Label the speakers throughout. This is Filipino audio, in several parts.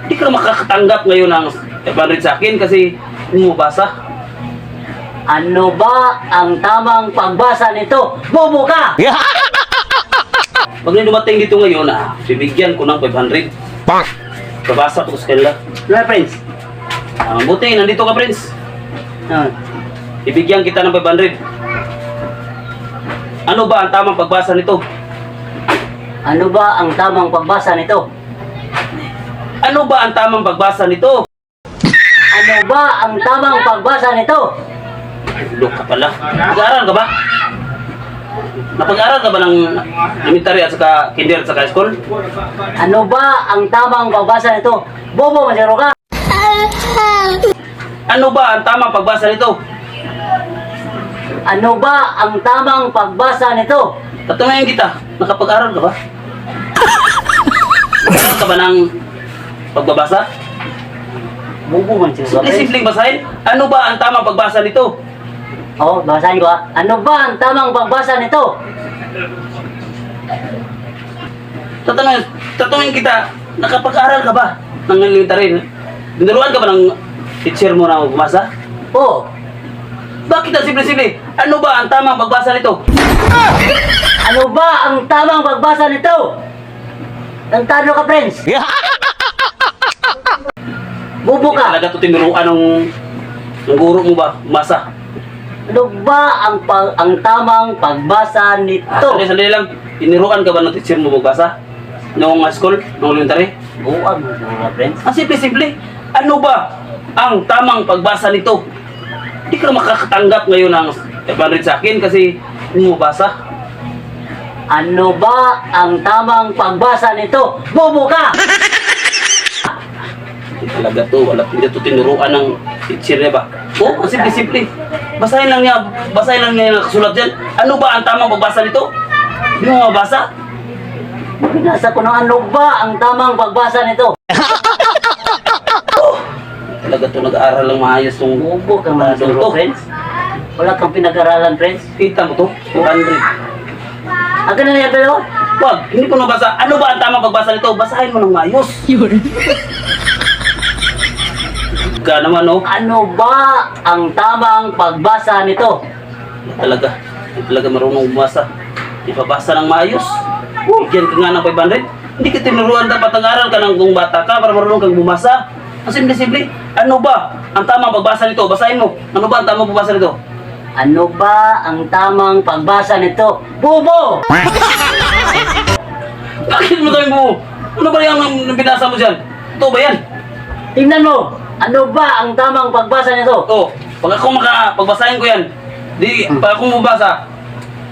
Speaker 1: Hindi ka na makakatanggap ngayon ng 500 sa akin kasi bumabasa.
Speaker 2: Ano ba ang tamang pagbasa nito? Bobo ka!
Speaker 1: Pag na dumating dito ngayon, bibigyan ko ng 500. Babasa ko sa kanila.
Speaker 2: Ano, friends?
Speaker 1: Buti, nandito ka, Prince.
Speaker 2: Ah,
Speaker 1: Ibigyan kita ng 500. Ano ba ang tamang pagbasa nito?
Speaker 2: ano ba ang tamang pagbasa nito?
Speaker 1: Ano ba ang tamang pagbasa nito?
Speaker 2: Ano ba ang tamang pagbasa nito?
Speaker 1: Look ka pala. Nag-aaral ka ba? Napag-aaral ka ba ng elementary at saka kinder at saka high school?
Speaker 2: Ano ba ang tamang pagbasa nito? Bobo, masiro ka!
Speaker 1: Ano ba ang tamang pagbasa nito?
Speaker 2: Ano ba ang tamang pagbasa nito?
Speaker 1: Tatanungin kita, nakapag-aral ka ba? Nag-aaral ka ba ng pagbabasa?
Speaker 2: Bobo, masiro ka, friends.
Speaker 1: Simpleng basahin. Ano ba ang tamang pagbasa nito?
Speaker 2: Oh, basahin ko, ha? Ano ba ang tamang pagbasa nito?
Speaker 1: Tatanungin kita, nakapag-aral ka ba ng elementary? Dinuruan ka ba ng teacher mo na magbasa?
Speaker 2: Oh,
Speaker 1: Bakit ang simple-simple? Ano ba ang tamang pagbasa nito?
Speaker 2: ano ba ang tamang pagbasa nito? Tantado ka, friends. Bobo ka.
Speaker 1: Talaga ito tinuruan ng guro mo ba? Masa.
Speaker 2: Ano ba ang tamang pagbasa nito?
Speaker 1: Sandali lang. Tinuruan ka ba ng teacher mo magbasa? Noong school? Noong elementary?
Speaker 2: Buwag mo mga friends.
Speaker 1: Ang simple-simple. Ano ba ang tamang pagbasa nito? Hindi ka na makakatanggap ngayon ng 500 sa akin kasi bumabasa.
Speaker 2: Ano ba ang tamang pagbasa nito? Bobo ka!
Speaker 1: Hindi talaga to. Hindi to tinuruan ng teacher niya ba? Oo, ang simple-simple. Basahin lang niya yung nakasulat dyan. Ano ba ang tamang pagbasa nito? Hindi mo mabasa?
Speaker 2: Binasa ko ng ano ba ang tamang pagbasa nito?
Speaker 1: Talaga to nag-aaral lang maayos yung
Speaker 2: Bobo ka mga
Speaker 1: to.
Speaker 2: siguro, friends. Wala kang pinag-aralan, friends.
Speaker 1: Kita mo to? 200.
Speaker 2: Aga na yan, pero?
Speaker 1: Wag, hindi ko nabasa. Ano ba ang tamang pagbasa nito? Basahin mo ng maayos. Ka naman, no?
Speaker 2: Ano ba ang tamang pagbasa nito?
Speaker 1: Hindi talaga marunong bumasa. Ipabasa ng maayos. Bigyan ka nga ng 500. Hindi ka tinuruan, dapat nag-aral ka ng kung bata ka para marunong kang bumasa. Ang simple-simple. Ano ba ang tamang pagbasa nito? Basahin mo. Ano ba ang tamang pagbasa nito?
Speaker 2: Ano ba ang tamang pagbasa nito? Bobo!
Speaker 1: Bakit mo tayo mo? Ano ba yung binasa mo dyan? Ito ba yan?
Speaker 2: Tingnan mo! Ano ba ang tamang pagbasa nito?
Speaker 1: Oh, pag ako pagbasahin ko yan. Pag ako mabasa,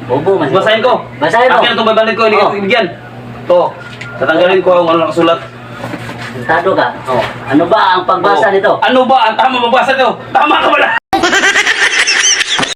Speaker 2: Bobo, mas
Speaker 1: basahin ko.
Speaker 2: Basahin mo.
Speaker 1: Akin itong 500 ko, hindi
Speaker 2: Oh.
Speaker 1: ko ibigyan. Ito, tatanggalin ko ang ano nakasulat.
Speaker 2: Tado ka.
Speaker 1: Oh.
Speaker 2: Ano ba ang pagbasa
Speaker 1: Oh.
Speaker 2: nito?
Speaker 1: Ano ba ang tamang pagbasa nito? Tama ka wala!